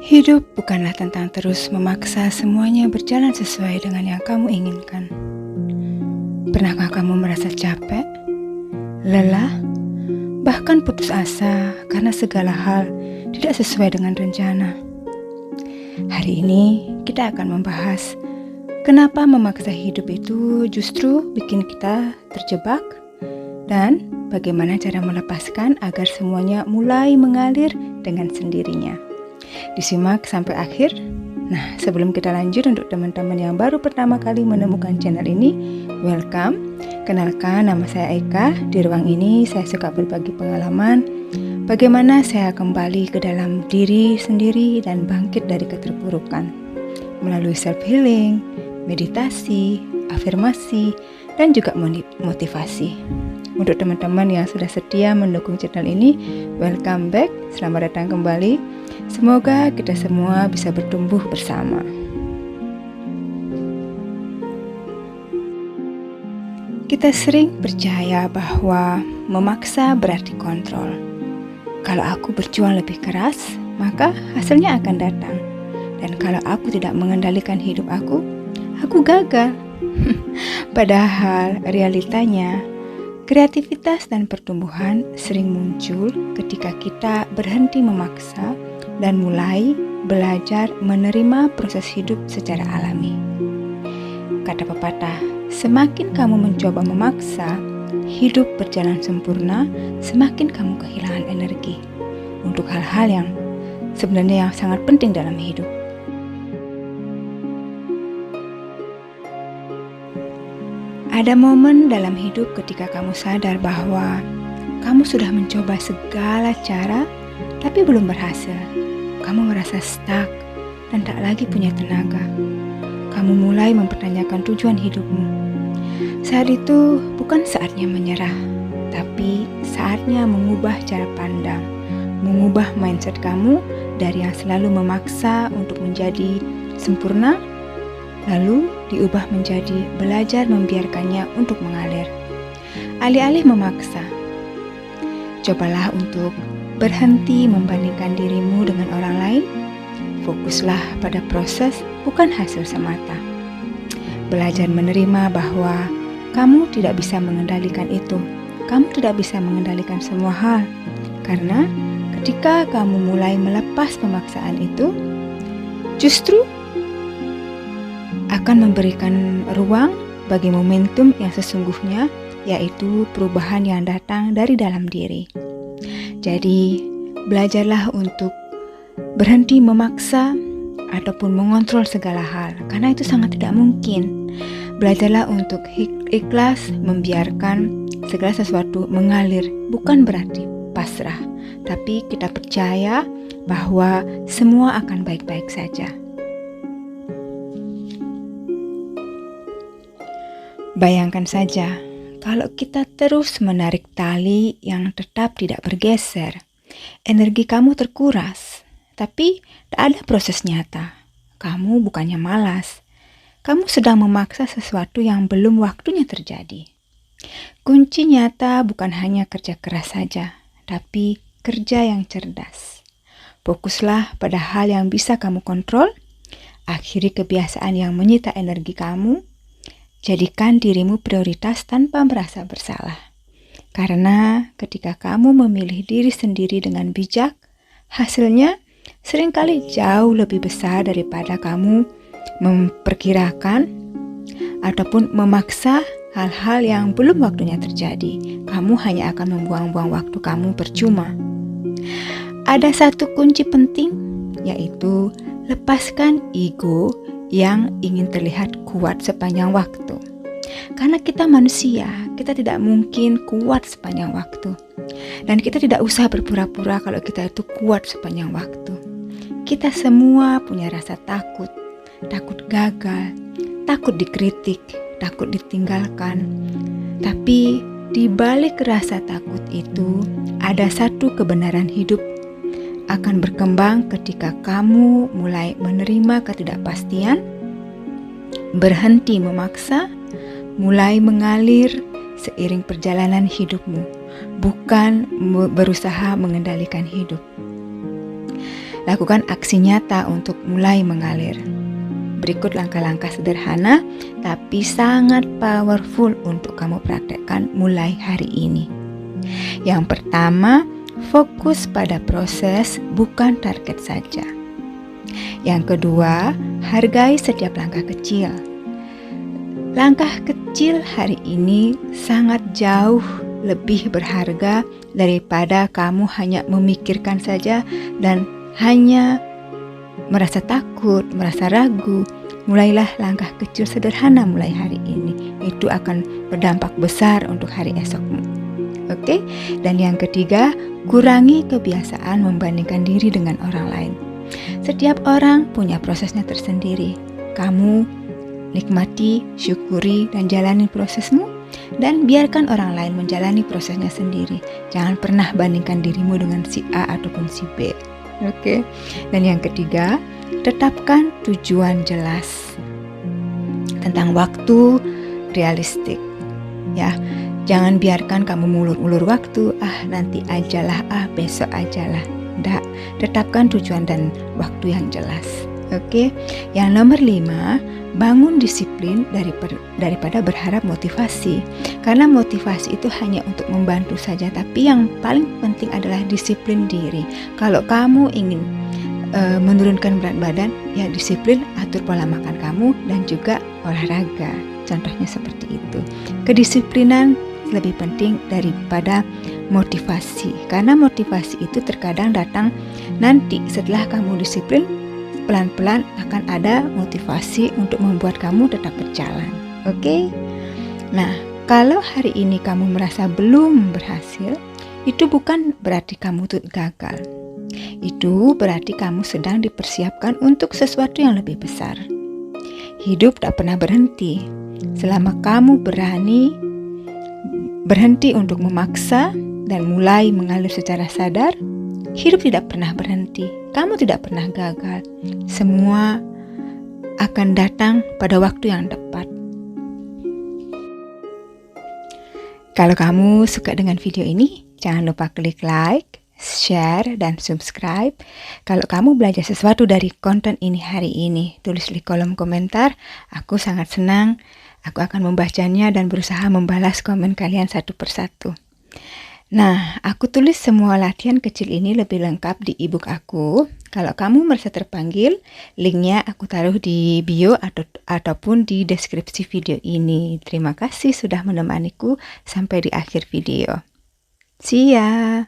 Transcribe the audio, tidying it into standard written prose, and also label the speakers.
Speaker 1: Hidup bukanlah tentang terus memaksa semuanya berjalan sesuai dengan yang kamu inginkan. Pernahkah kamu merasa capek, lelah, bahkan putus asa karena segala hal tidak sesuai dengan rencana? Hari ini kita akan membahas kenapa memaksa hidup itu justru bikin kita terjebak dan bagaimana cara melepaskan agar semuanya mulai mengalir dengan sendirinya. Disimak sampai akhir. Nah, sebelum kita lanjut, untuk teman-teman yang baru pertama kali menemukan channel ini, welcome. Kenalkan, nama saya Eka. Di ruang ini saya suka berbagi pengalaman bagaimana saya kembali ke dalam diri sendiri dan bangkit dari keterpurukan melalui self healing, meditasi, afirmasi, dan juga motivasi. Untuk teman-teman yang sudah setia mendukung channel ini, welcome back, selamat datang kembali. Semoga kita semua bisa bertumbuh bersama. Kita sering percaya bahwa memaksa berarti kontrol. Kalau aku berjuang lebih keras, maka hasilnya akan datang. Dan kalau aku tidak mengendalikan hidup aku gagal. Padahal realitanya, kreativitas dan pertumbuhan sering muncul ketika kita berhenti memaksa dan mulai belajar menerima proses hidup secara alami. Kata pepatah, semakin kamu mencoba memaksa hidup berjalan sempurna, semakin kamu kehilangan energi untuk hal-hal yang sebenarnya yang sangat penting dalam hidup. Ada momen dalam hidup ketika kamu sadar bahwa kamu sudah mencoba segala cara tapi belum berhasil. Kamu merasa stuck dan tak lagi punya tenaga. Kamu mulai mempertanyakan tujuan hidupmu. Saat itu bukan saatnya menyerah, tapi saatnya mengubah cara pandang, mengubah mindset kamu dari yang selalu memaksa untuk menjadi sempurna, lalu diubah menjadi belajar membiarkannya untuk mengalir. Alih-alih memaksa, cobalah untuk berhenti membandingkan dirimu dengan orang lain. Fokuslah pada proses, bukan hasil semata. Belajar menerima bahwa kamu tidak bisa mengendalikan itu. Kamu tidak bisa mengendalikan semua hal. Karena ketika kamu mulai melepas pemaksaan itu, justru akan memberikan ruang bagi momentum yang sesungguhnya, yaitu perubahan yang datang dari dalam diri. Jadi, belajarlah untuk berhenti memaksa ataupun mengontrol segala hal, karena itu sangat tidak mungkin. Belajarlah untuk ikhlas membiarkan segala sesuatu mengalir, bukan berarti pasrah, tapi kita percaya bahwa semua akan baik-baik saja. Bayangkan saja, kalau kita terus menarik tali yang tetap tidak bergeser, energi kamu terkuras, tapi tak ada proses nyata. Kamu bukannya malas, kamu sedang memaksa sesuatu yang belum waktunya terjadi. Kunci nyata bukan hanya kerja keras saja, tapi kerja yang cerdas. Fokuslah pada hal yang bisa kamu kontrol, akhiri kebiasaan yang menyita energi kamu. Jadikan dirimu prioritas tanpa merasa bersalah. Karena ketika kamu memilih diri sendiri dengan bijak, hasilnya seringkali jauh lebih besar daripada kamu memperkirakan ataupun memaksa hal-hal yang belum waktunya terjadi. Kamu hanya akan membuang-buang waktu kamu percuma. Ada satu kunci penting, yaitu lepaskan ego yang ingin terlihat kuat sepanjang waktu. Karena kita manusia, kita tidak mungkin kuat sepanjang waktu. Dan kita tidak usah berpura-pura kalau kita itu kuat sepanjang waktu. Kita semua punya rasa takut, takut gagal, takut dikritik, takut ditinggalkan. Tapi di balik rasa takut itu ada satu kebenaran hidup akan berkembang ketika kamu mulai menerima ketidakpastian, berhenti memaksa, mulai mengalir seiring perjalanan hidupmu, bukan berusaha mengendalikan hidup. Lakukan aksi nyata untuk mulai mengalir. Berikut langkah-langkah sederhana tapi sangat powerful untuk kamu praktekkan mulai hari ini. Yang pertama, fokus pada proses, bukan target saja. Yang kedua, hargai setiap langkah kecil. Langkah kecil hari ini sangat jauh lebih berharga daripada kamu hanya memikirkan saja dan hanya merasa takut, merasa ragu. Mulailah langkah kecil sederhana mulai hari ini. Itu akan berdampak besar untuk hari esokmu. Oke? Dan yang ketiga, kurangi kebiasaan membandingkan diri dengan orang lain. Setiap orang punya prosesnya tersendiri. Kamu nikmati, syukuri, dan jalani prosesmu, dan biarkan orang lain menjalani prosesnya sendiri. Jangan pernah bandingkan dirimu dengan si A ataupun si B. Oke. Dan yang ketiga, tetapkan tujuan jelas tentang waktu realistik. Ya, jangan biarkan kamu mulur-mulur waktu. Nanti ajalah, besok ajalah. Tidak, tetapkan tujuan dan waktu yang jelas. Oke. Yang nomor 5, bangun disiplin daripada berharap motivasi. Karena motivasi itu hanya untuk membantu saja, tapi yang paling penting adalah disiplin diri. Kalau kamu ingin menurunkan berat badan, ya disiplin, atur pola makan kamu dan juga olahraga. Contohnya seperti itu. Kedisiplinan lebih penting daripada motivasi. Karena motivasi itu terkadang datang nanti setelah kamu disiplin. Pelan-pelan akan ada motivasi untuk membuat kamu tetap berjalan. Oke? Nah, kalau hari ini kamu merasa belum berhasil, itu bukan berarti kamu tuh gagal. Itu berarti kamu sedang dipersiapkan untuk sesuatu yang lebih besar. Hidup tak pernah berhenti. Selama kamu berhenti untuk memaksa dan mulai mengalir secara sadar, hidup tidak pernah berhenti. Kamu tidak pernah gagal. Semua akan datang pada waktu yang tepat. Kalau kamu suka dengan video ini, jangan lupa klik like, share, dan subscribe. Kalau kamu belajar sesuatu dari konten ini hari ini, tulis di kolom komentar. Aku sangat senang. Aku akan membacanya dan berusaha membalas komen kalian satu persatu. Nah, aku tulis semua latihan kecil ini lebih lengkap di ebook aku. Kalau kamu merasa terpanggil, linknya aku taruh di bio ataupun di deskripsi video ini. Terima kasih sudah menemaniku sampai di akhir video. See ya!